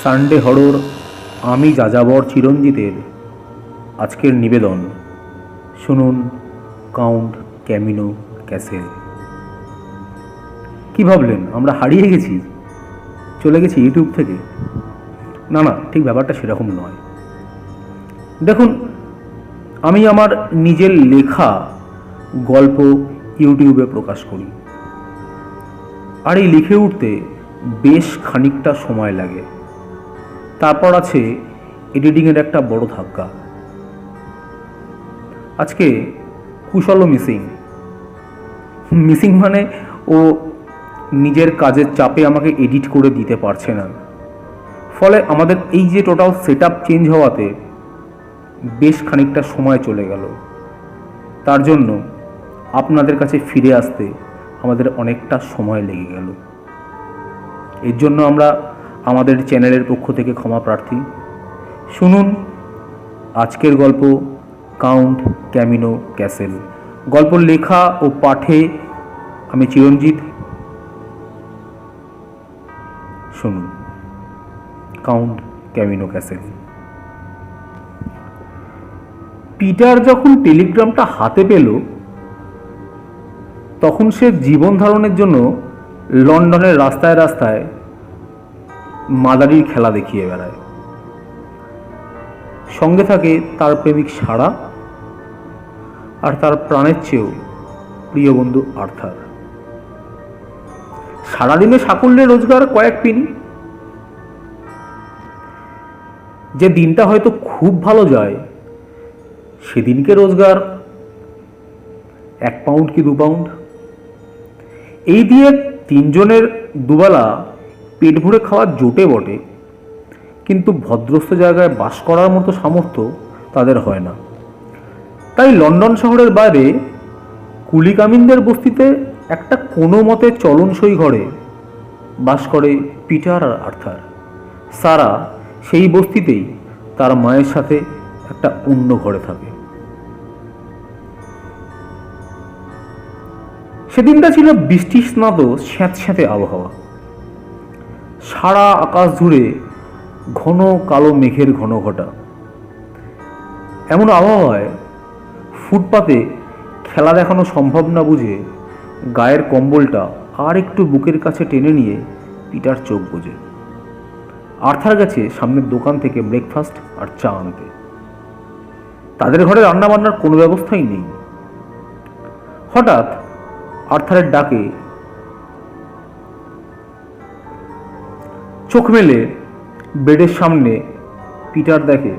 Sunday horror আমি যাযাবর চিরঞ্জিতের আজকের নিবেদন শুনুন। Count Camino castle. কি ভাবলেন আমরা হারিয়ে গেছি, চলে গেছি ইউটিউব থেকে? না না, ঠিক ব্যাপারটা সেরকম নয়। দেখুন, আমি আমার নিজের লেখা গল্প ইউটিউবে প্রকাশ করি, আর এই লিখে উঠতে বেশ খানিকটা সময় লাগে। তারপর আছে এডিটিংয়ের একটা বড় ধাক্কা। আজকে কুশলও মিসিং মানে ও নিজের কাজের চাপে আমাকে এডিট করে দিতে পারছে না। ফলে আমাদের এই যে টোটাল সেট আপ চেঞ্জ হওয়াতে বেশ খানিকটা সময় চলে গেল। তার জন্য আপনাদের কাছে ফিরে আসতে আমাদের অনেকটা সময় লেগে গেল। এর জন্য আমরা আমাদের চ্যানেলের পক্ষ থেকে ক্ষমা প্রার্থী। শুনুন আজকের গল্প কাউন্ট ক্যামিনো ক্যাসেল। গল্প লেখা ও পাঠে আমি চিরঞ্জিত। শুনুন কাউন্ট ক্যামিনো ক্যাসেল। পিটার যখন টেলিগ্রামটা হাতে পেল তখন সে জীবন ধারণের জন্য লন্ডনের রাস্তায় রাস্তায় মাদারির খেলা দেখিয়ে বেড়ায়। সঙ্গে থাকে তার প্রেমিক সারা আর তার প্রাণের চেয়েও প্রিয় বন্ধু আর্থার। সারাদিনে সাকুল্যে রোজগার কয়েক পেনি। যে দিনটা হয়তো খুব ভালো যায় সেদিনকে রোজগার 1 পাউন্ড কি 2 পাউন্ড। এই দিয়ে তিনজনের দুবেলা পেট ভরে খাওয়ার জোটে বটে, কিন্তু ভদ্রস্থ জায়গায় বাস করার মতো সামর্থ্য তাদের হয় না। তাই লন্ডন শহরের বাইরে কুলিকামিনদের বস্তিতে একটা কোনো মতে চলনসই ঘরে বাস করে পিটার আর আর্থার। সারা সেই বস্তিতেই তার মায়ের সাথে একটা অন্য ঘরে থাকে। সেদিনটা ছিল বৃষ্টি স্নাত স্যাঁতস্যাঁতে আবহাওয়া। সারা আকাশ জুড়ে ঘন কালো মেঘের ঘনঘটা। এমন আবহাওয়ায় ফুটপাতে খেলা দেখানো সম্ভব না বুঝে গায়ের কম্বলটা আর একটু বুকের কাছে টেনে নিয়ে পিটার চোখ বোঝে। আর্থার গেছে সামনের দোকান থেকে ব্রেকফাস্ট আর চা আনতে। তাদের ঘরে রান্না বান্নার কোনো ব্যবস্থাই নেই। হঠাৎ আর্থারের ডাকে চোখ মেলে বেডের সামনে পিটার দেখে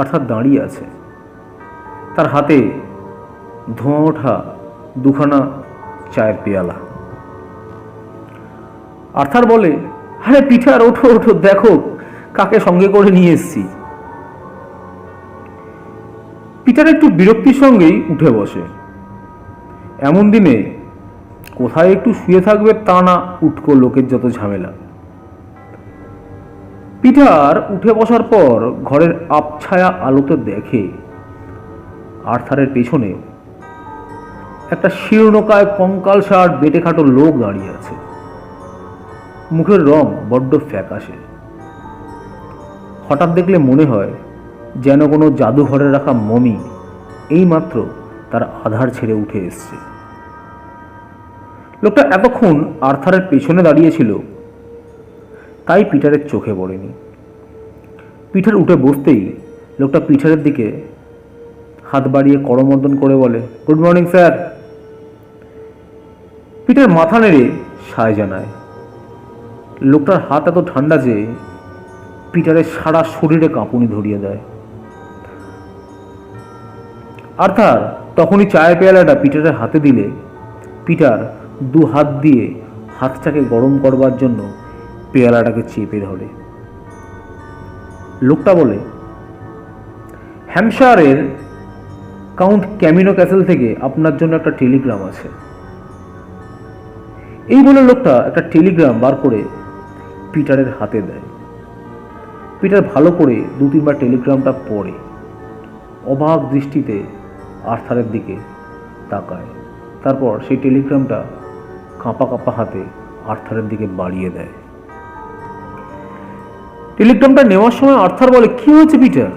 আর্থার দাঁড়িয়ে আছে। তার হাতে ধোঁয়া ওঠা দুখানা চায়ের পেয়ালা। আর্থার বলে, আরে পিটার, ওঠো ওঠো, দেখো কাকে সঙ্গে করে নিয়ে এসছি। পিটার একটু বিরক্তির সঙ্গেই উঠে বসে। এমন দিনে কোথায় একটু শুয়ে থাকবে তা না, উটকো লোকের যত ঝামেলা। পিটার উঠে বসার পর ঘরের আবছায়া আলোতে দেখে আর্থারের পেছনে একটা শীর্ণকায় কঙ্কালসার বেটে খাটো লোক দাঁড়িয়ে আছে। মুখের রং বড্ড ফ্যাকাশে। হঠাৎ দেখলে মনে হয় যেন কোনো জাদুঘরে রাখা মমি এইমাত্র তার আধার ছেড়ে উঠে এসছে। লোকটা এতক্ষণ আর্থারের পেছনে দাঁড়িয়েছিল, তাই পিটারের চোখে পড়েনি। পিটার উঠে বসতেই লোকটা পিটারের দিকে হাত বাড়িয়ে করমর্দন করে বলে, গুড মর্নিং স্যার। পিটার মাথা নেড়ে সায় জানায়। লোকটার হাত এত ঠান্ডা যে পিটারের সারা শরীরে কাঁপুনি ধরিয়ে দেয়। আর্থার তখনই চায়ের পেয়ালাটা পিটারের হাতে দিলে পিটার 2 হাত দিয়ে হাতটাকে গরম করবার জন্য পেয়ালাটাকে চেপে ধরে। লোকটা বলে, হ্যাম্পশায়ারের কাউন্ট ক্যামিনো ক্যাসেল থেকে আপনার জন্য একটা টেলিগ্রাম আছে। এই বলে লোকটা একটা টেলিগ্রাম বার করে পিটারের হাতে দেয়। পিটার ভালো করে 2-3 বার টেলিগ্রামটা পড়ে অবাক দৃষ্টিতে আর্থারের দিকে তাকায়। তারপর সেই টেলিগ্রামটা কাঁপা কাঁপা হাতে আর্থারের দিকে বাড়িয়ে দেয়। টেলিগ্রামটা নেওয়ার সময় আর্থার বলে, কি হয়েছে পিটার?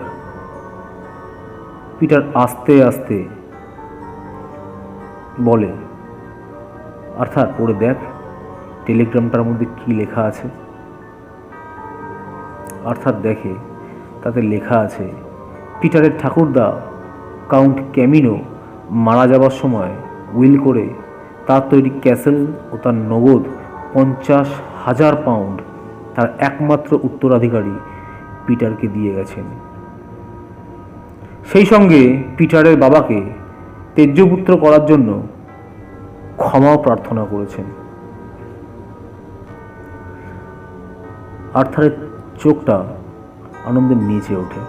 পিটার আস্তে আস্তে বলে, আর্থার পড়ে দেখ টেলিগ্রামটার মধ্যে কি লেখা আছে। আর্থার দেখে তাতে লেখা আছে, পিটারের ঠাকুরদা কাউন্ট ক্যামিনো মারা যাবার সময় উইল করে তার তৈরি ক্যাসেল ও তার নগদ 50,000 পাউন্ড তার একমাত্র উত্তরাধিকারী পিটারকে দিয়ে গেছেন। সেই সঙ্গে পিটারের বাবাকে তেজ্যপুত্র করার জন্য ক্ষমাও প্রার্থনা করেছেন। আর্থারের চোখটা আনন্দে নেচে ওঠে।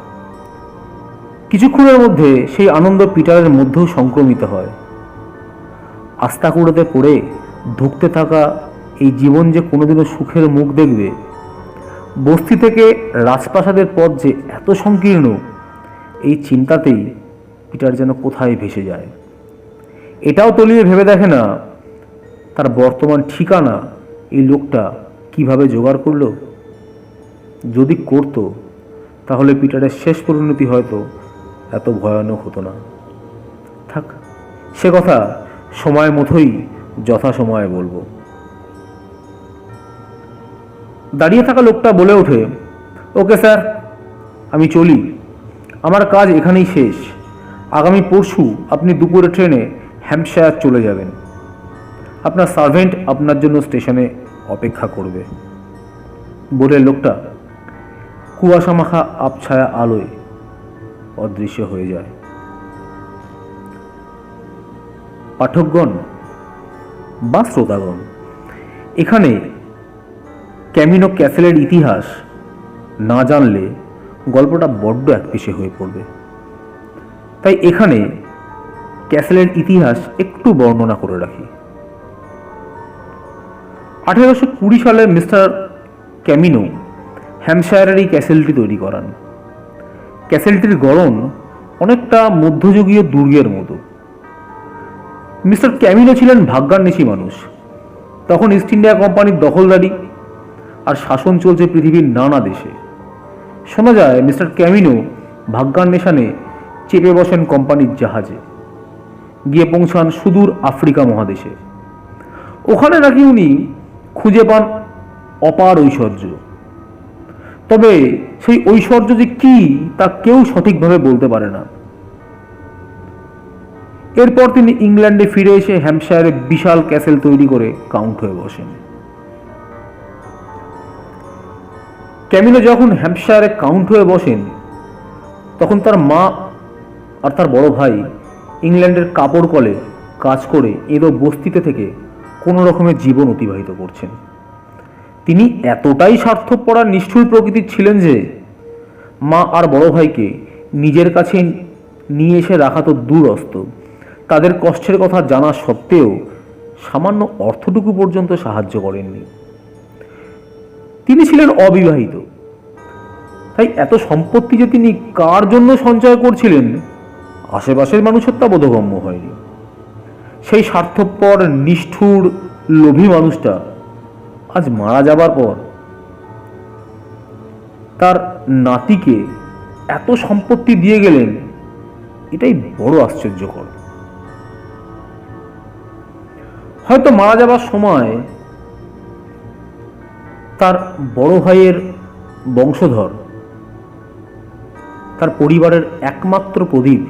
কিছুক্ষণের মধ্যে সেই আনন্দ পিটারের মধ্যেও সংক্রমিত হয়। আস্তাকুড়োতে পড়ে ধুঁকতে থাকা এই জীবন যে কোনোদিনও সুখের মুখ দেখবে, বস্তি থেকে রাজপ্রাসাদের পথ যে এত সংকীর্ণ, এই চিন্তাতেই পিটার যেন কোথায় ভেসে যায়। এটাও তলিয়ে ভেবে দেখে না তার বর্তমান ঠিকানা এই লোকটা কিভাবে জোগাড় করলো। যদি করত তাহলে পিটারের শেষ পরিণতি হয়তো এত ভয়ানক হতো না। থাক, সে কথা সময় মতোই যথাসময়ে বলবো। দাঁড়িয়ে থাকা লোকটা বলে ওঠে, ওকে স্যার, আমি চলি, আমার কাজ এখানেই শেষ। আগামী পরশু আপনি দুপুরে ট্রেনে হ্যাম্পশায়ার চলে যাবেন। আপনার সার্ভেন্ট আপনার জন্য স্টেশনে অপেক্ষা করবে। বলে লোকটা কুয়াশামাখা আবছায়া আলোয় অদৃশ্য হয়ে যায়। পাঠকগণ বা শ্রোতাগণ, এখানে ক্যামিনো ক্যাসেলের ইতিহাস না জানলে গল্পটা বড্ড একপেশে হয়ে পড়বে। তাই এখানে ক্যাসেলের ইতিহাস একটু বর্ণনা করে রাখি। 1820 সালে মিস্টার ক্যামিনো হ্যাম্পশায়ারের এই ক্যাসেলটি তৈরি করান। ক্যাসেলটির গড়ন অনেকটা মধ্যযুগীয় দুর্গের মতো। মিস্টার ক্যামিনো ছিলেন ভাগ্যান্বেষী মানুষ। তখন ইস্ট ইন্ডিয়া কোম্পানির দখলদারি আর শাসন চলছে পৃথিবীর নানা দেশে। শোনা যায় মিস্টার ক্যামিনো ভাগ্যান্বেষণে চেপে বসেন কোম্পানির জাহাজে, গিয়ে পৌঁছান সুদূর আফ্রিকা মহাদেশে। ওখানে নাকি উনি খুঁজে পান অপার ঐশ্বর্য। তবে সেই ঐশ্বর্য যে কি তা কেউ সঠিকভাবে বলতে পারে না। এরপর তিনি ইংল্যান্ডে ফিরে এসে হ্যাম্পশায়ারে বিশাল ক্যাসেল তৈরি করে কাউন্ট হয়ে বসেন। ক্যামিনো যখন হ্যাম্পশায়ারে কাউন্ট হয়ে বসেন, তখন তার মা আর তার বড় ভাই ইংল্যান্ডের কাপড় কলে কাজ করে এদো বস্তিতে থেকে কোনো রকমের জীবন অতিবাহিত করছেন। তিনি এতটাই স্বার্থপর আর নিষ্ঠুর প্রকৃতির ছিলেন যে মা আর বড় ভাইকে নিজের কাছে নিয়ে এসে রাখা তো দূরস্থ, তাদের কষ্টের কথা জানা সত্ত্বেও সামান্য অর্থটুকু পর্যন্ত সাহায্য করেননি। তিনি ছিলেন অবিবাহিত, তাই এত সম্পত্তি যে তিনি কার জন্য সঞ্চয় করছিলেন আশেপাশের মানুষের তা বোধগম্য হয়নি। সেই স্বার্থপর নিষ্ঠুর লোভী মানুষটা আজ মারা যাবার পর তার নাতিকে এত সম্পত্তি দিয়ে গেলেন, এটাই বড় আশ্চর্যকর। হয়তো মারা যাবার সময় তার বড় ভাইয়ের বংশধর, তার পরিবারের একমাত্র প্রদীপ,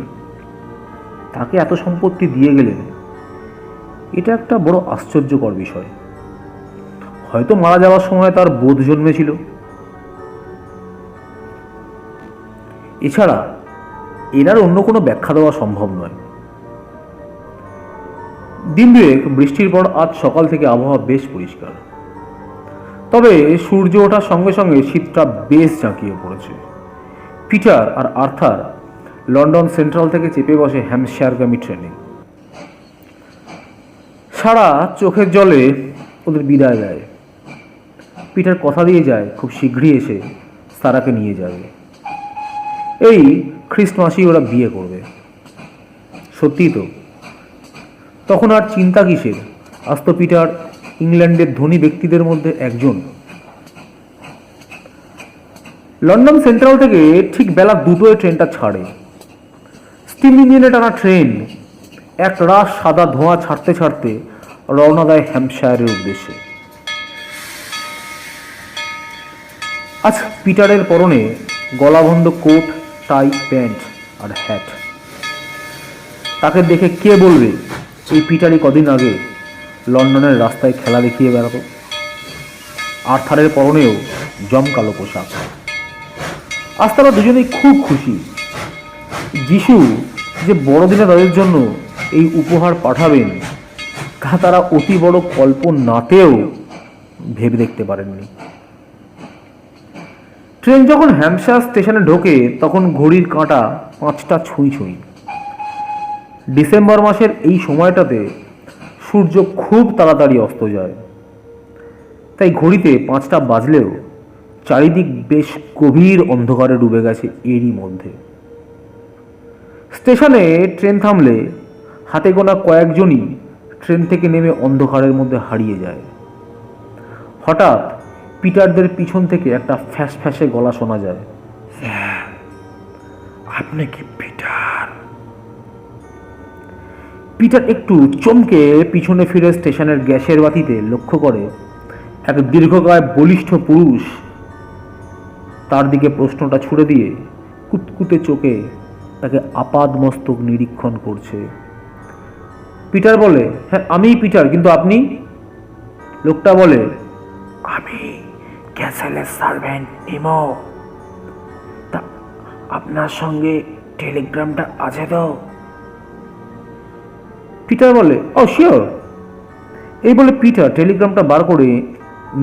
তাকে এত সম্পত্তি দিয়ে গেলেন, এটা একটা বড় আশ্চর্যকর বিষয়। হয়তো মারা যাওয়ার সময় তার বোধ জন্মেছিল। এছাড়া এনার অন্য কোনো ব্যাখ্যা দেওয়া সম্ভব নয়। দিন দুয়েক বৃষ্টির পর আজ সকাল থেকে আবহাওয়া বেশ পরিষ্কার। তবে সূর্য ওঠার সঙ্গে সঙ্গে শীতটা বেশ জাঁকিয়ে পড়েছে। পিটার আর আর্থার লন্ডন সেন্ট্রাল থেকে চেপে বসে হ্যাম্পশায়ারগামী ট্রেনে। সারা চোখের জলে ওদের বিদায় দেয়। পিটার কথা দিয়ে যায় খুব শীঘ্রই এসে সারাকে নিয়ে যাবে। এই খ্রিস্টমাসেই ওরা বিয়ে করবে। সত্যি তো, তখন আর চিন্তা কিসের? আজ তো পিটার ইংল্যান্ডের ধনী ব্যক্তিদের মধ্যে একজন। লন্ডন সেন্ট্রাল থেকে ঠিক বেলা 2টোয় ট্রেনটা ছাড়ে। স্টিম ইঞ্জিনে টানা ট্রেন এক রাশ সাদা ধোঁয়া ছাড়তে ছাড়তে রওনা দেয় হ্যাম্পশায়ারের উদ্দেশ্যে। আজ পিটারের পরনে গলাবন্ধ কোট, টাই, প্যান্ট আর হ্যাট। তাকে দেখে কে বলবে এই পিটারই কদিন আগে লন্ডনের রাস্তায় খেলা দেখিয়ে বেড়াতো। আর্থারের পরনেও জমকালো পোশাক। আজ তারা দুজনেই খুব খুশি। যিশু যে বড়দিনে তাদের জন্য এই উপহার পাঠাবেন তা তারা অতি বড় কল্পনাতেও ভেবে দেখতে পারেননি। ট্রেন যখন হ্যাম্পশায়ার স্টেশনে ঢোকে তখন ঘড়ির কাঁটা 5টা ছুঁই ছুঁই। ডিসেম্বর মাসের এই সময়টাতে সূর্য খুব তাড়াতাড়ি অস্ত যায়, তাই ঘড়িতে 5টা বাজলেও চারিদিক বেশ গভীর অন্ধকারে ডুবে গেছে এরই মধ্যে। স্টেশনে ট্রেন থামলে হাতে গোনা কয়েকজনই ট্রেন থেকে নেমে অন্ধকারের মধ্যে হারিয়ে যায়। হঠাৎ পিটারদের পিছন থেকে একটা ফ্যাস ফ্যাসে গলা শোনা যায়, স্যার আপনি কি পিটার? পিটার একটু চমকে পিছনে ফিরে স্টেশনের গ্যাসের বাতিতে লক্ষ্য করে এক দীর্ঘকায় বলিষ্ঠ পুরুষ তার দিকে প্রশ্নটা ছুড়ে দিয়ে কুতকুতে চোখে তাকে আপাদ মস্তক নিরীক্ষণ করছে। পিটার বলে, হ্যাঁ আমিই পিটার, কিন্তু আপনি? লোকটা বলে, আমি ক্যাসেলের সার্ভেন্ট নিমো। তা আপনার সঙ্গে টেলিগ্রামটা আছে তো? পিটার বলে, ও শিওর। এই বলে পিটার টেলিগ্রামটা বার করে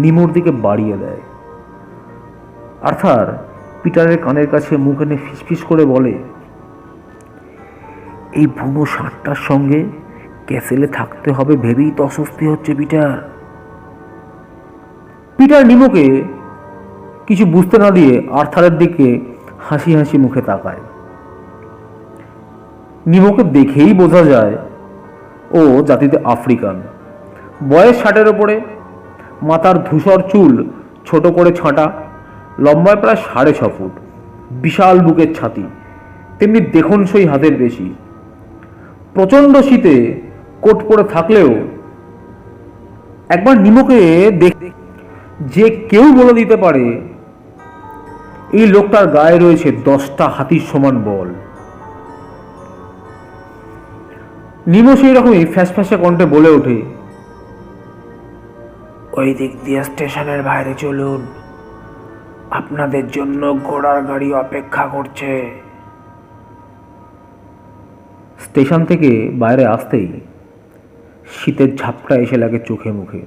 নিমোর দিকে বাড়িয়ে দেয়। আর্থার পিটারের কানের কাছে মুখ এনে ফিসফিস করে বলে, এই বুনো ষাঁড়টার সঙ্গে ক্যাসেলে থাকতে হবে ভেবেই তো অস্বস্তি হচ্ছে পিটার। পিটার নিমোকে কিছু বুঝতে না দিয়ে আর্থারের দিকে হাসি হাসি মুখে তাকায়। নিমোকে দেখেই বোঝা যায় ও জাতিতে আফ্রিকান। বয়স 60-এর ওপরে, মাথার ধূসর চুল ছোট করে ছাঁটা, লম্বায় প্রায় 6.5 ফুট, বিশাল বুকের ছাতি, তেমনি দেখনসই হাতের পেশি। প্রচণ্ড শীতে কোট পরে থাকলেও একবার নিমোকে যে কেউ বলে দিতে পারে এই লোকটার গায়ে রয়েছে 10টা হাতির সমান বল। নিমো সেই রকমই ফ্যাসফ্যাসে কণ্ঠে বলে ওঠে, ওই দিক দিয়ে স্টেশনের বাইরে চলুন, আপনাদের জন্য ঘোড়ার গাড়ি অপেক্ষা করছে। স্টেশন থেকে বাইরে আসতেই শীতের ঝাপটা এসে লাগে চোখে মুখে।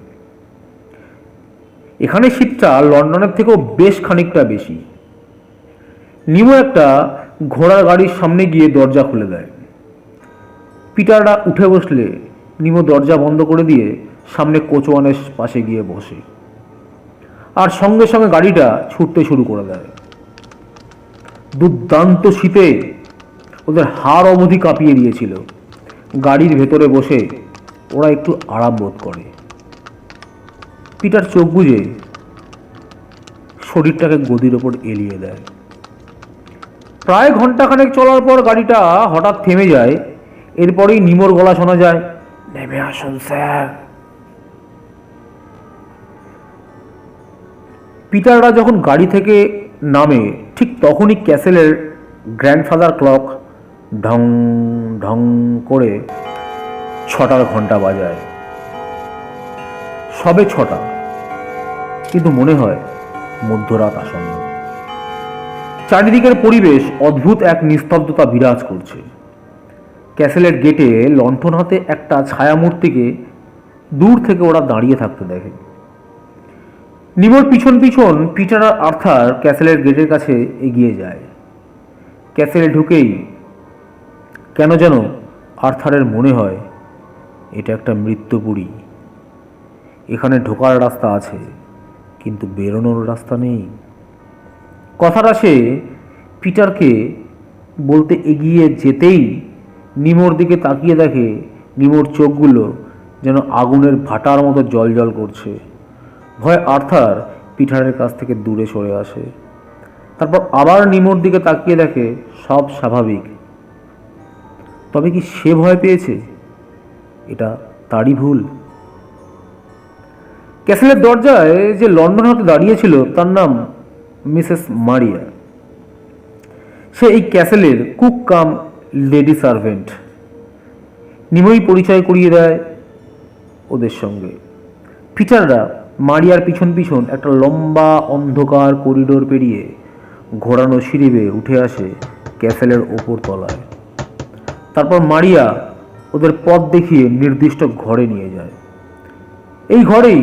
এখানে শীতটা লন্ডনের থেকেও বেশ খানিকটা বেশি। নিমো একটা ঘোড়ার গাড়ির সামনে গিয়ে দরজা খুলে দেয়। পিটাররা উঠে বসলে নিমো দরজা বন্ধ করে দিয়ে সামনে কোচওয়ানের পাশে গিয়ে বসে, আর সঙ্গে সঙ্গে গাড়িটা ছুটতে শুরু করে দেয়। দুর্দান্ত শীতে ওদের হাড় অবধি কাঁপিয়ে দিয়েছিল। গাড়ির ভেতরে বসে ওরা একটু আরাম বোধ করে। পিটার চোখ বুজে শরীরটাকে গদির ওপর এলিয়ে দেয়। প্রায় ঘন্টাখানেক চলার পর গাড়িটা হঠাৎ থেমে যায়। এরপরেই নিমোর গলা শোনা যায়, নেমে আসুন স্যার। পিটাররা যখন গাড়ি থেকে নামে ঠিক তখনই ক্যাসেলের গ্র্যান্ডফাদার ক্লক ঢং ঢং করে 6টার ঘন্টা বাজায়। সবে 6টা, কিন্তু মনে হয় মধ্যরাত আসন্ন। চারিদিকের পরিবেশ অদ্ভুত এক নিস্তব্ধতা বিরাজ করছে। ক্যাসেলের গেটে লণ্ঠন হাতে একটা ছায়ামূর্তিকে দূর থেকে ওরা দাঁড়িয়ে থাকতে দেখে। নিমোর পিছন পিছন পিটার আর আর্থার ক্যাসেলের গেটের কাছে এগিয়ে যায়। ক্যাসেলে ঢুকেই কেন যেন আর্থারের মনে হয় এটা একটা মৃত্যুপুরী। এখানে ঢোকার রাস্তা আছে, কিন্তু বেরোনোর রাস্তা নেই। কথাটা সে পিটারকে বলতে এগিয়ে যেতেই নিমোর দিকে তাকিয়ে দেখে নিমোর চোখগুলো যেন আগুনের ভাটার মতো জল করছে। ভয়ে আর্থার পিটারের কাছ থেকে দূরে সরে আসে। তারপর আবার নিমোর দিকে তাকিয়ে দেখে সব স্বাভাবিক। তবে কি সে ভয় পেয়েছে? এটা তারই ভুল। ক্যাসেলের দরজায় যে লন্ডন হতে দাঁড়িয়েছিল তার নাম মিসেস মারিয়া। সে এই ক্যাসেলের কুক কাম লেডি সার্ভেন্ট। নিমই পরিচয় করিয়ে দেয় ওদের সঙ্গে। পিটাররা মারিয়ার পিছন পিছন একটা লম্বা অন্ধকার করিডোর পেরিয়ে ঘোরানো সিঁড়ি বেয়ে উঠে আসে ক্যাসেলের ওপর তলায়। তারপর মারিয়া ওদের পথ দেখিয়ে নির্দিষ্ট ঘরে নিয়ে যায়। এই ঘরেই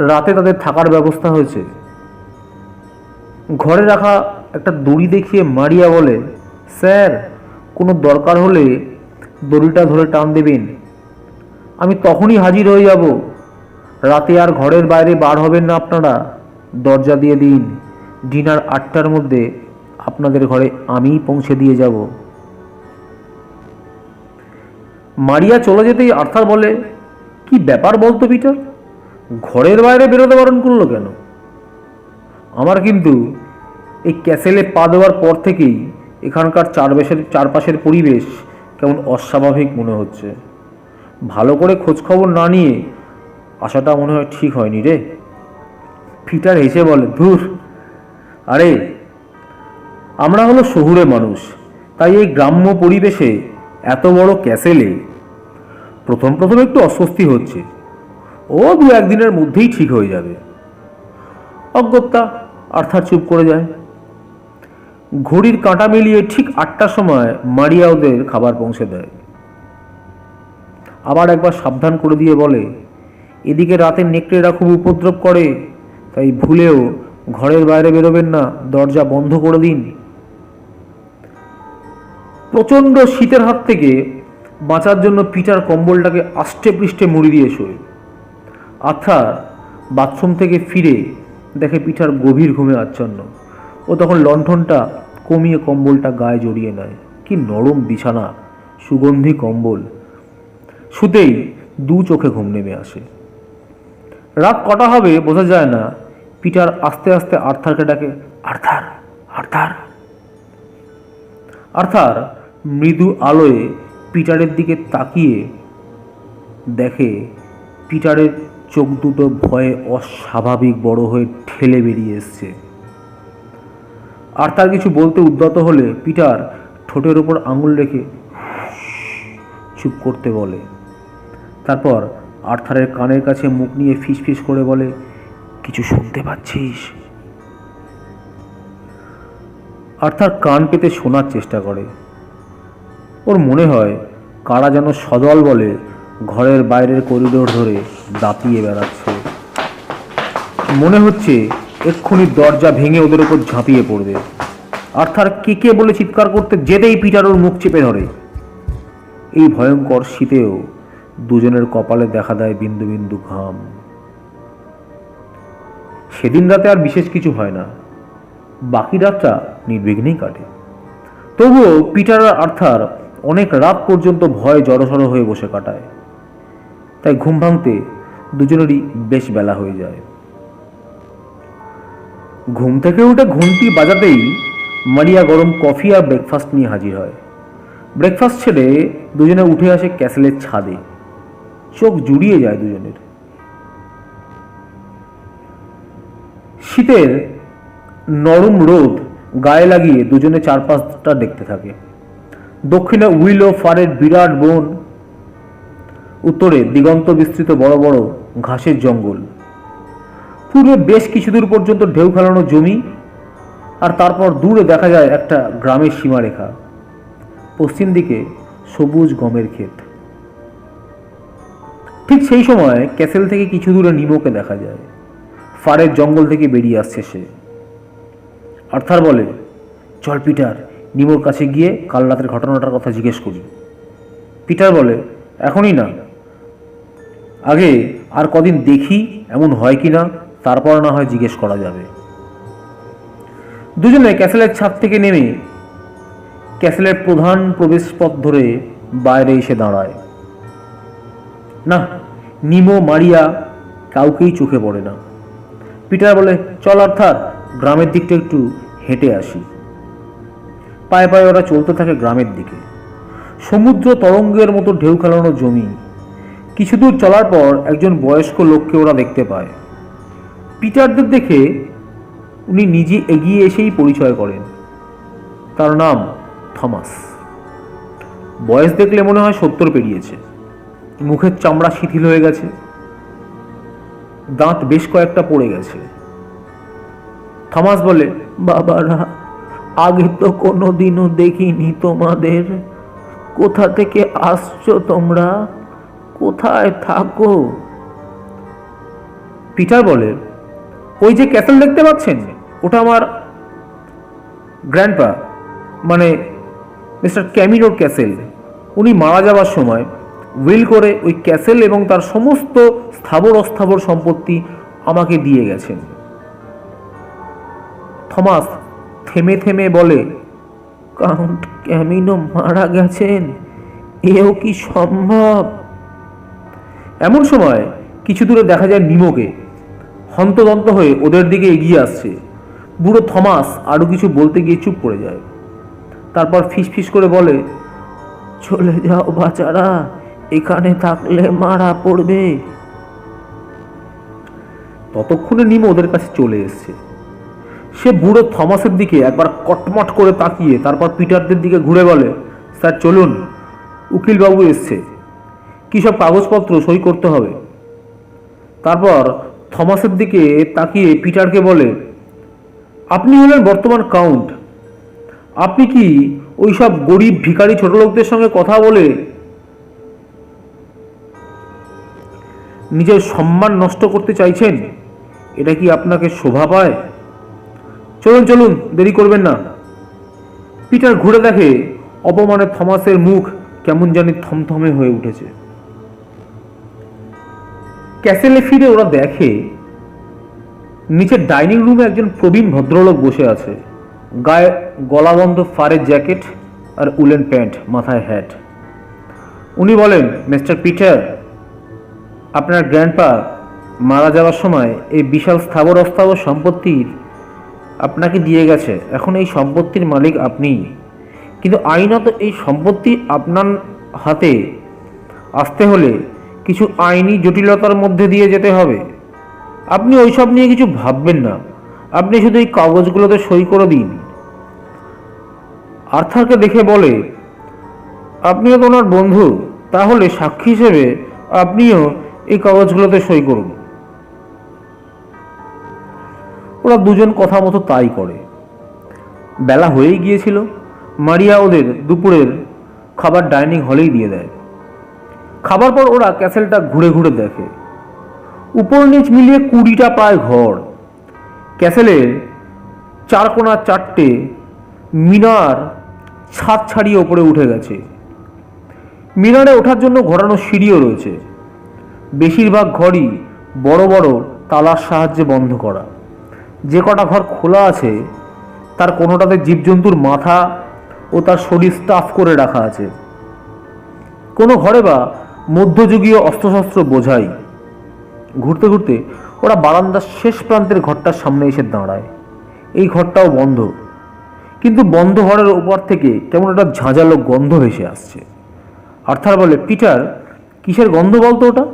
রাতে তাদের থাকার ব্যবস্থা হয়েছে। ঘরে রাখা একটা দড়ি দেখিয়ে মারিয়া বলে, স্যার, কোনো দরকার হলে দড়িটা ধরে টান দেবেন, আমি তখনই হাজির হয়ে যাব। রাতে আর ঘরের বাইরে বার হবেন না আপনারা। দরজা দিয়ে দিন, ডিনার 8টার মধ্যে আপনাদের ঘরে আমিই পৌঁছে দিয়ে যাব। মারিয়া চলে যেতেই আর্থার বলে, কি ব্যাপার বলতো পিটার, ঘরের বাইরে বেরোতে বারণ করলো কেন? আমার কিন্তু এই ক্যাসেলে পা দেওয়ার পর থেকেই এখানকার চারপাশের পরিবেশ কেমন অস্বাভাবিক মনে হচ্ছে। ভালো করে খোঁজখবর না নিয়ে আসাটা মনে হয় ঠিক হয়নি রে। পিটার হেসে বলে, ধুর, আরে আমরা হলো শহুরে মানুষ, তাই এই গ্রাম্য পরিবেশে এত বড় ক্যাসেলে প্রথম প্রথম একটু অস্বস্তি হচ্ছে। ও 2-1 দিনের মধ্যেই ঠিক হয়ে যাবে। অগত্যা আর্থার চুপ করে যায়। ঘড়ির কাঁটা মিলিয়ে ঠিক 8টার সময় মারিয়া ওদের খাবার পৌঁছে দেয়। আবার একবার সাবধান করে দিয়ে বলে, এদিকে রাতে নেকড়েরা খুব উপদ্রব করে, তাই ভুলেও ঘরের বাইরে বেরোবেন না, দরজা বন্ধ করে দিন। প্রচণ্ড শীতের হাত থেকে বাঁচার জন্য পিটার কম্বলটাকে আষ্টে পৃষ্ঠে মুড়ি দিয়ে শোয়। আর্থার বাথরুম থেকে ফিরে দেখে পিটার গভীর ঘুমে আচ্ছন্ন। ও তখন লণ্ঠনটা কমিয়ে কম্বলটা গায়ে জড়িয়ে নেয়। কি নরম বিছানা, সুগন্ধি কম্বল। শুতেই 2 চোখে ঘুম নেমে আসে। রাত কটা হবে বোঝা যায় না। পিটার আস্তে আস্তে আর্থারকে ডাকে, আর্থার, আর্থার। আর্থার মৃদু আলোয় পিটারের দিকে তাকিয়ে দেখে পিটারের চোখ দুটো ভয়ে অস্বাভাবিক বড় হয়ে ঠেলে বেরিয়ে এসছে। আর্থার কিছু বলতে উদ্যত হলে পিটার ঠোঁটের ওপর আঙুল রেখে চুপ করতে বলে। তারপর আর্থারের কানের কাছে মুখ নিয়ে ফিসফিস করে বলে, কিছু শুনতে পাচ্ছিস? আর্থার কান পেতে শোনার চেষ্টা করে। ওর মনে হয় কারা যেন সদল বলে ঘরের বাইরের করিডোর ধরে দাপিয়ে বেড়াচ্ছে। মনে হচ্ছে এক্ষুনি দরজা ভেঙে ওদের উপর ঝাঁপিয়ে পড়বে। আর্থার কে বলে চিৎকার করতে যেতেই পিটার ওর মুখ চেপে ধরে। এই ভয়ঙ্কর শীতেও দুজনের কপালে দেখা দেয় বিন্দু বিন্দু ঘাম। সেদিন রাতে আর বিশেষ কিছু হয় না, বাকি রাতটা নির্বিঘ্নেই কাটে। তবুও পিটার আর আর্থার অনেক রাত পর্যন্ত ভয়ে জড়সড় হয়ে বসে কাটায়। তাই ঘুম ভাঙতে দুজনেরই বেশ বেলা হয়ে যায়। ঘুম থেকে উঠে ঘন্টি বাজাতেই মারিয়া গরম কফি আর ব্রেকফাস্ট নিয়ে হাজির হয়। ব্রেকফাস্ট ছেড়ে দুজনে উঠে আসে ক্যাসেলের ছাদে। চোখ জুড়িয়ে যায় দুজনের। শীতের নরম রোদ গায়ে লাগিয়ে দুজনে চারপাশটা দেখতে থাকে। দক্ষিণে উইলো ফারের বিরাট বন, উত্তরে দিগন্ত বিস্তৃত বড় বড় ঘাসের জঙ্গল, পূর্বে বেশ কিছু দূর পর্যন্ত ঢেউ খেলানো জমি, আর তারপর দূরে দেখা যায় একটা গ্রামের সীমারেখা। পশ্চিম দিকে সবুজ গমের ক্ষেত। ঠিক সেই সময় ক্যাসেল থেকে কিছু দূরে নিমোকে দেখা যায়। ফারের জঙ্গল থেকে বেরিয়ে আসছে সে। আর্থার বলে, চল পিটার, নিমোর কাছে গিয়ে কাল রাতের ঘটনাটার কথা জিজ্ঞেস করি। পিটার বলে, এখনই না, আগে আর কদিন দেখি এমন হয় কি না, তারপর না হয় জিজ্ঞেস করা যাবে। দুজনে ক্যাসেলের ছাদ থেকে নেমে ক্যাসেলের প্রধান প্রবেশপথ ধরে বাইরে এসে দাঁড়ায়। না, নিমো, মারিয়া কাউকেই চোখে পড়ে না। পিটার বলে, চল আর্থার, গ্রামের দিকটা একটু হেঁটে আসি। পায়ে পায়ে ওরা চলতে থাকে গ্রামের দিকে। সমুদ্র তরঙ্গের মতো ঢেউ খেলানো জমি। কিছু দূর চলার পর একজন বয়স্ক লোককে ওরা দেখতে পায়। পিটারদের দেখে উনি নিজে এগিয়ে এসেই পরিচয় করেন। তার নাম থমাস। বয়স দেখলে মনে হয় 70 পেরিয়েছে। মুখের চামড়া শিথিল হয়ে গেছে, দাঁত বেশ কয়েকটা পড়ে গেছে। থমাস বলে, বাবারা, আগে তো কোনোদিনও দেখিনি তোমাদের। কোথা থেকে আসছো তোমরা? কোথায় থাকো? পিটার বলে, ওই যে ক্যাসেল দেখতে পাচ্ছেন, ওটা আমার গ্র্যান্ডপা, মানে মিস্টার ক্যামিনোর ক্যাসেল। উনি মারা যাওয়ার সময় উইল করে ওই ক্যাসেল এবং তার সমস্ত স্থাবর অস্থাবর সম্পত্তি আমাকে দিয়ে গেছেন। থমাস থেমে থেমে বলে, কাউন্ট ক্যামিনো মারা গেছেন? এও কি সম্ভব? এমন সময় কিছু দূরে দেখা যায় নিমোকে হন্তদন্ত হয়ে ওদের দিকে এগিয়ে আসছে। বুড়ো থমাস আরো কিছু বলতে গিয়ে চুপ করে যায়। তারপর ফিসফিস করে বলে, চলে যাও বাচ্চারা, এখানে থাকলে মারা পড়বে। ততক্ষণে নিমো ওদের কাছে চলে এসছে। সে বুড়ো থমাসের দিকে একবার কটমট করে তাকিয়ে তারপর পিটারদের দিকে ঘুরে বলে, স্যার চলুন, উকিলবাবু এসছে, কী সব কাগজপত্র সই করতে হবে। তারপর থমাসের দিকে তাকিয়ে পিটারকে বলে, আপনি হলেন বর্তমান কাউন্ট। আপনি কি ওই সব গরিব ভিখারি ছোট লোকদের সঙ্গে কথা বলে নিজের সম্মান নষ্ট করতে চাইছেন? এটা কি আপনাকে শোভা পায়? চলুন চলুন, দেরি করবেন না। পিটার ঘুরে দেখে অপমানে থমাসের মুখ কেমন জানি থমথমে হয়ে উঠেছে। ক্যাসেলে ফিরে ওরা দেখে নিচের ডাইনিং রুমে একজন প্রবীণ ভদ্রলোক বসে আছে। গায়ে গলাবন্ধ ফারের জ্যাকেট আর উলেন প্যান্ট, মাথায় হ্যাট। উনি বলেন, মিস্টার পিটার, আপনার গ্র্যান্ডপা মারা যাওয়ার সময় এই বিশাল স্থাবর অস্থাবর সম্পত্তির আপনাকে দিয়ে গেছে। এখন এই সম্পত্তির মালিক আপনিই, কিন্তু আইনত এই সম্পত্তি আপনার হাতে আসতে হলে কিছু আইনি জটিলতার মধ্যে দিয়ে যেতে হবে। আপনি ওইসব নিয়ে কিছু ভাববেন না, আপনি শুধু এই কাগজগুলোতে সই করে দিন। আর্থারকে দেখে বলে, আপনিও তো ওনার বন্ধু, তাহলে সাক্ষী হিসেবে আপনিও এই কাগজগুলোতে সই করুন। ওরা দুজন কথা মতো তাই করে। বেলা হয়েই গিয়েছিল। মারিয়া ওদের দুপুরের খাবার ডাইনিং হলেই দিয়ে দেয়। খাবার পর ওরা ক্যাসেলটা ঘুরে ঘুরে দেখে। উপর নিচ মিলিয়ে 20টা প্রায় ঘর। ক্যাসেলের চারকোনা 4টে মিনার ছাদ ছাড়িয়ে ওপরে উঠে গেছে। মিনারে ওঠার জন্য ঘোরানো সিঁড়িও রয়েছে। বেশিরভাগ ঘরই বড় বড় তালার সাহায্যে বন্ধ করা। যে কটা ঘর খোলা আছে তার কোনোটাতে জীবজন্তুর মাথা ও তার শরীর স্টাফ করে রাখা আছে। কোনো ঘরে বা মধ্যযুগীয় অস্ত্রশস্ত্র বোঝাই। ঘুরতে ঘুরতে ওরা বারান্দার শেষ প্রান্তের ঘরটার সামনে এসে দাঁড়ায়। এই ঘরটাও বন্ধ, কিন্তু বন্ধ ঘরের উপর থেকে কেমন একটা ঝাঁঝালো গন্ধ ভেসে আসছে। আর্থার বলে, পিটার, কিসের গন্ধ বলতো ওটা?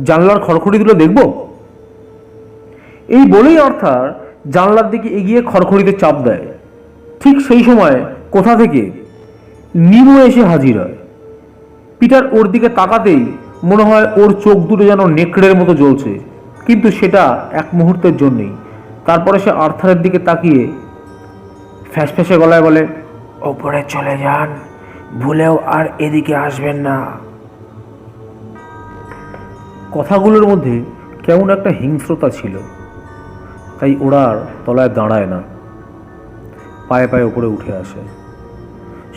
জানলার খড়খড়িগুলো দেখব। এই বলেই আর্থার জানলার দিকে এগিয়ে খড়খড়িতে চাপ দেয়। ঠিক সেই সময় কোথা থেকে নিমো এসে হাজির হয়। পিটার ওর দিকে তাকাতেই মনে হয় ওর চোখ দুটো যেন নেকড়ের মতো জ্বলছে, কিন্তু সেটা এক মুহূর্তের জন্যই। তারপরে সে আর্থারের দিকে তাকিয়ে ফ্যাসফ্যাসে গলায় বলে, ওপরে চলে যান, ভুলেও আর এদিকে আসবেন না। কথাগুলোর মধ্যে কেমন একটা হিংস্রতা ছিল, তাই ওরা আর তলায় দাঁড়ায় না, পায়ে পায়ে উপরে উঠে আসে।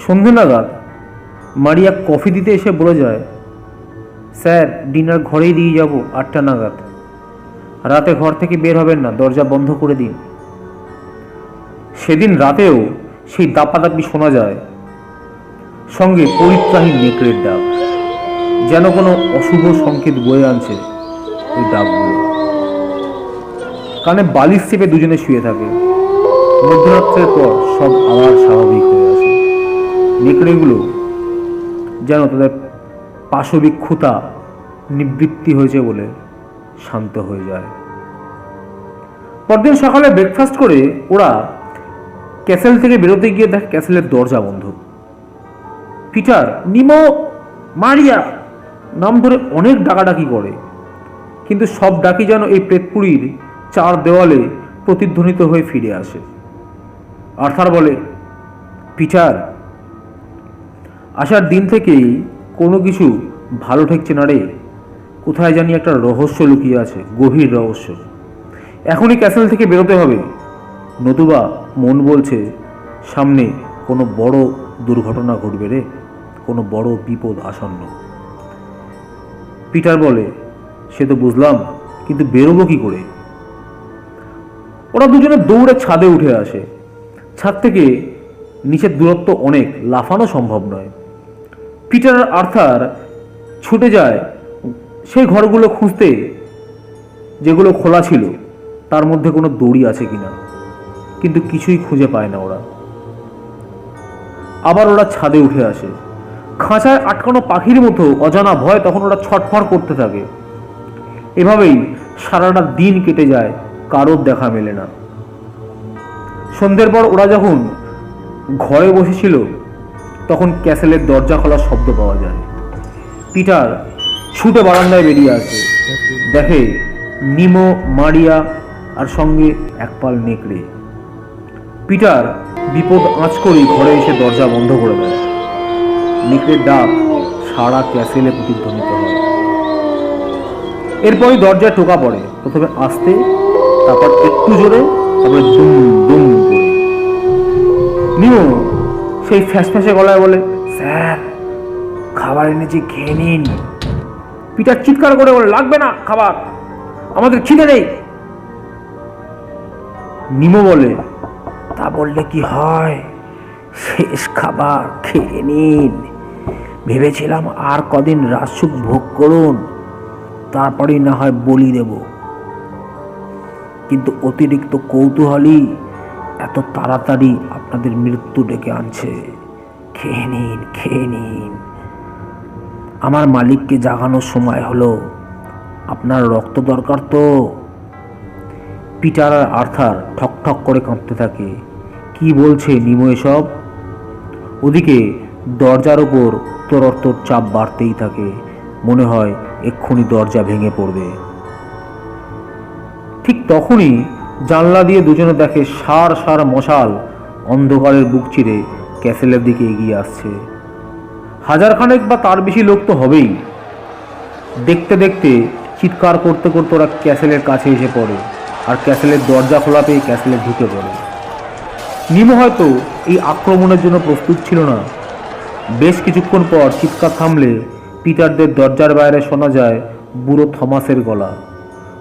সন্ধে নাগাদ মারিয়া কফি দিতে এসে বলে যায়, স্যার, ডিনার ঘরেই দিয়ে যাব 8টা নাগাদ। রাতে ঘর থেকে বের হবেন না, দরজা বন্ধ করে দিন। সেদিন রাতেও সেই দাপাদাপি শোনা যায়, সঙ্গে পরিত্রাহী নেকড়ের ডাক, যেন কোনো অশুভ সংকেত বয়ে আনছে ওই ডাকগুলো। কানে বালিশ চেপে দুজনে শুয়ে থাকে। মধ্যরাত্রের পর সব আবার স্বাভাবিক হয়ে আসে। নেকড়েগুলো যেন তাদের পাশবিক ক্ষুধা নিবৃত্তি হয়েছে বলে শান্ত হয়ে যায়। পরদিন সকালে ব্রেকফাস্ট করে ওরা ক্যাসেল থেকে বেরোতে গিয়ে দেখে ক্যাসেলের দরজা বন্ধ। পিটার নিমো, মারিয়া নাম ধরে অনেক ডাকাডাকি করে, কিন্তু সব ডাকি যেন এই প্রেতপুরীর চার দেওয়ালে প্রতিধ্বনিত হয়ে ফিরে আসে। আর্থার বলে, পিটার, আসার দিন থেকেই কোনো কিছু ভালো ঠেকছে না রে। কোথায় জানি একটা রহস্য লুকিয়ে আছে, গভীর রহস্য। এখনই ক্যাসেল থেকে বেরোতে হবে, নতুবা মন বলছে সামনে কোনো বড় দুর্ঘটনা ঘটবে রে, কোনো বড় বিপদ আসন্ন। পিটার বলে, সে তো বুঝলাম, কিন্তু বেরোবো কি করে? ওরা দুজনে দৌড়ে ছাদে উঠে আসে। ছাদ থেকে নিচের দূরত্ব অনেক, লাফানো সম্ভব নয়। পিটার আর আর্থার ছুটে যায় সেই ঘরগুলো খুঁজতে যেগুলো খোলা ছিল, তার মধ্যে কোনো দড়ি আছে কিনা, কিন্তু কিছুই খুঁজে পায় না ওরা। আবার ওরা ছাদে উঠে আসে। খাঁচায় আটকানো পাখির মতো অজানা ভয় তখন ওরা ছটফট করতে থাকে। এভাবেই সারাটা দিন কেটে যায়, কারোর দেখা মেলে না। সন্ধ্যের পর ওরা যখন ঘরে বসেছিল তখন ক্যাসেলের দরজা খোলার শব্দ পাওয়া যায়। পিটার ছুটে বারান্দায় বেরিয়ে আসে, দেখে নিমো, মারিয়া আর সঙ্গে এক পাল নেকড়ে। পিটার বিপদ আঁচ করেই ঘরে এসে দরজা বন্ধ করে দেয়। নেকড়ের ডাক সারা ক্যাসেলে প্রতিধ্বনিত হয়। এরপরই দরজায় টোকা পড়ে, প্রথমে আস্তে, তারপর একটু জোরে, তারপরে দুম দুম করে। নিমো সেই ফ্যাসফ্যাসে গলায় বলে, স্যার, খাবার এনেছি, খেয়ে নিন। পিটার চিৎকার করে বলে, লাগবে না খাবার, আমাদের খিদে নেই। নিমো বলে, তা বললে কি হয়, শেষ খাবার খেয়ে নিন। ভেবেছিলাম আর কদিন রাজসুখ ভোগ করুন, তারপরেই না হয় বলি দেব, কিন্তু অতিরিক্ত কৌতূহলী এত তাড়াতাড়ি আপনাদের মৃত্যু ডেকে আনছে। খেয়ে নিন, খেয়ে নিন। আমার মালিককে জাগানোর সময় হলো, আপনার রক্ত দরকার তো। পিটার আর আর্থার ঠক ঠক করে কাঁপতে থাকে। কি বলছে নিমো এসব? ওদিকে দরজার ওপর তোর চাপ বাড়তেই থাকে, মনে হয় এক্ষুনি দরজা ভেঙে পড়বে। ঠিক তখনই জানলা দিয়ে দুজনে দেখে সার সার মশাল অন্ধকারের বুক চিরে ক্যাসেলের দিকে এগিয়ে আসছে। হাজারখানেক বা তার বেশি লোক তো হবেই। দেখতে দেখতে চিৎকার করতে করতে ওরা ক্যাসেলের কাছে এসে পড়ে, আর ক্যাসেলের দরজা খোলা পেয়ে ক্যাসেলে ঢুকে পড়ে। নিমো হয়তো এই আক্রমণের জন্য প্রস্তুত ছিল না। বেশ কিছুক্ষণ পর চিৎকার থামলে পিটারদের দরজার বাইরে শোনা যায় বুড়ো থমাসের গলা।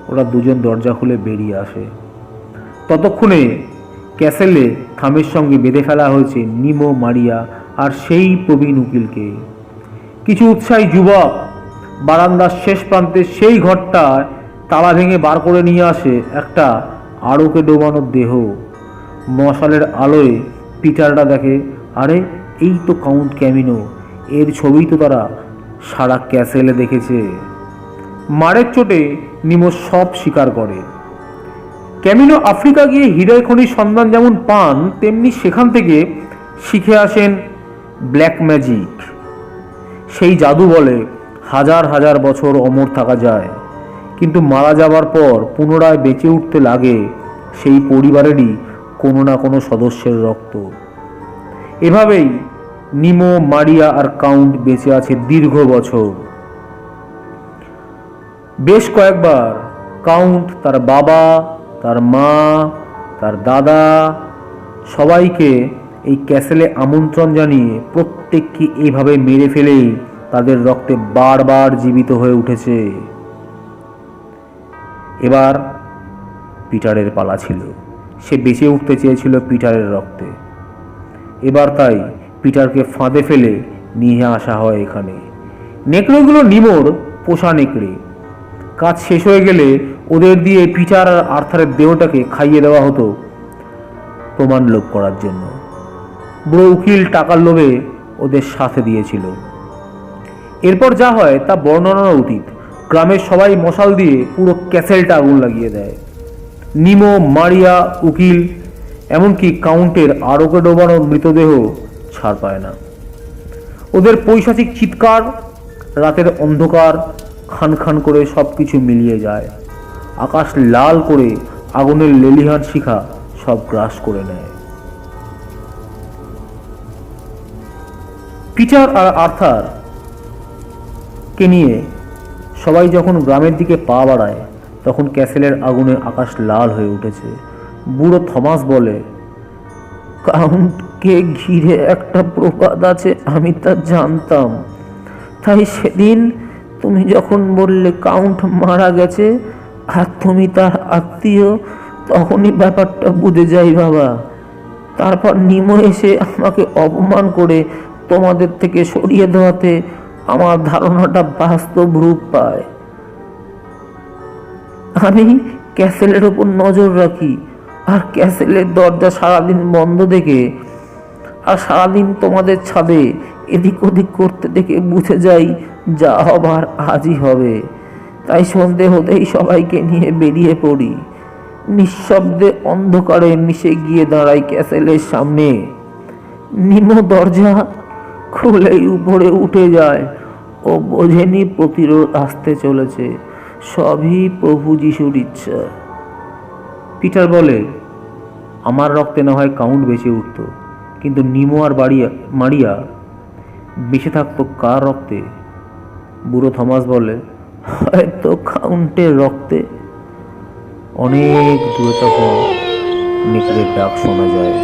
ওরা দুজন দরজা খুলে বেরিয়ে আসে। ততক্ষণে ক্যাসেলে থামের সঙ্গে বেঁধে ফেলা হয়েছে নিমো, মারিয়া আর সেই প্রবীণ উকিলকে। কিছু উৎসাহী যুবক বারান্দার শেষ প্রান্তে সেই ঘরটায় তালা ভেঙে বার করে নিয়ে আসে একটা আড়কে ডোবানো দেহ। মশালের আলোয় পিটাররা দেখে, আরে এই তো কাউন্ট ক্যামিনো, এর ছবি তো তারা সারা ক্যাসেলে দেখেছে। মারের চোটে নিমো সব স্বীকার করে। ক্যামিনো আফ্রিকা গিয়ে হীরের খনির সন্ধান যেমন পান, তেমনি সেখান থেকে শিখে আসেন ব্ল্যাক ম্যাজিক। সেই জাদু বলে হাজার হাজার বছর অমর থাকা যায়, কিন্তু মারা যাবার পর পুনরায় বেঁচে উঠতে লাগে সেই পরিবারেরই কোনো না কোনো সদস্যের রক্ত। এভাবেই নিমো, মারিয়া আর কাউন্ট বেঁচে আছে দীর্ঘ বছর। বেশ কয়েকবার কাউন্ট তার বাবা, তার মা, তার দাদা সবাইকে এই ক্যাসেলে আমন্ত্রণ জানিয়ে প্রত্যেককে এইভাবে মেরে ফেলেই তাদের রক্তে বারবার জীবিত হয়ে উঠেছে। এবার পিটারের পালা ছিল। সে বেঁচে উঠতে চেয়েছিল পিটারের রক্তে। এবার তাই পিটারকে ফাঁদে ফেলে নিয়ে আসা হয় এখানে। নেকড়েগুলো নিমোর পোষা নেকড়ে। কাজ শেষ হয়ে গেলে ওদের দিয়ে পিটার আর আর্থারের দেহটাকে খাইয়ে দেওয়া হতো। প্রমাণ লোভ করার জন্য। বুড়ো উকিল টাকার লোভে ওদের সাথে দিয়েছিল। এরপর যা হয় তা বর্ণনা অতীত। গ্রামের সবাই মশাল দিয়ে পুরো ক্যাসেলটা আগুন লাগিয়ে দেয়। নিমো, মারিয়া, উকিল, এমনকি কাউন্টের আরোগ্য ডোবানো মৃতদেহ ছাড় পায় না। ওদের পৈশাচিক চিৎকার, রাতের অন্ধকার খান খান করে সবকিছু মিলিয়ে যায়। আকাশ লাল করে আগুনের লেলিহান শিখা সব গ্রাস করে নেয়। পিটার আর আর্থার কে নিয়ে সবাই যখন গ্রামের দিকে পা বাড়ায় তখন ক্যাসেলের আগুনে আকাশ লাল হয়ে উঠেছে। বুড়ো থমাস বলে, কাউন্টকে ঘিরে একটা প্রবাদ আছে, আমি তা জানতাম। তাই সেদিন তুমি যখন বললে কাউন্ট মারা গেছে আর তুমি তার আত্মীয়, তখনই ব্যাপারটা বুঝে যাই বাবা। তারপর নিমো এসে আমাকে অপমান করে তোমাদের থেকে সরিয়ে দেওয়াতে আমার ধারণাটা বাস্তব রূপ পায়। আমি ক্যাসেলের ওপর নজর রাখি আর ক্যাসেলের দরজা সারাদিন বন্ধ দেখে আর সারাদিন তোমাদের ছাদে এদিক ওদিক করতে দেখে বুঝে যাই যা হবার আজই হবে। তাই সন্ধে হতেই সবাইকে নিয়ে বেরিয়ে পড়ি। নিঃশব্দে অন্ধকারে মিশে গিয়ে দাঁড়াই ক্যাসেলের সামনে। নিমো দরজা খুলেই উপরে উঠে যায়। ও বোঝেনি প্রতিরোধ আসতে চলেছে, সবই প্রভু যিশুর ইচ্ছা। পিটার বলে, আমার রক্তে না হয় কাউন্ট বেঁচে উঠত, কিন্তু নিমো আর মারিয়া বেঁচে থাকতো কার রক্তে? বুড়ো থমাস বলে, হয়তো কাউন্টের রক্তে। অনেক দূরে তখন নেকড়ের ডাক শোনা যায়।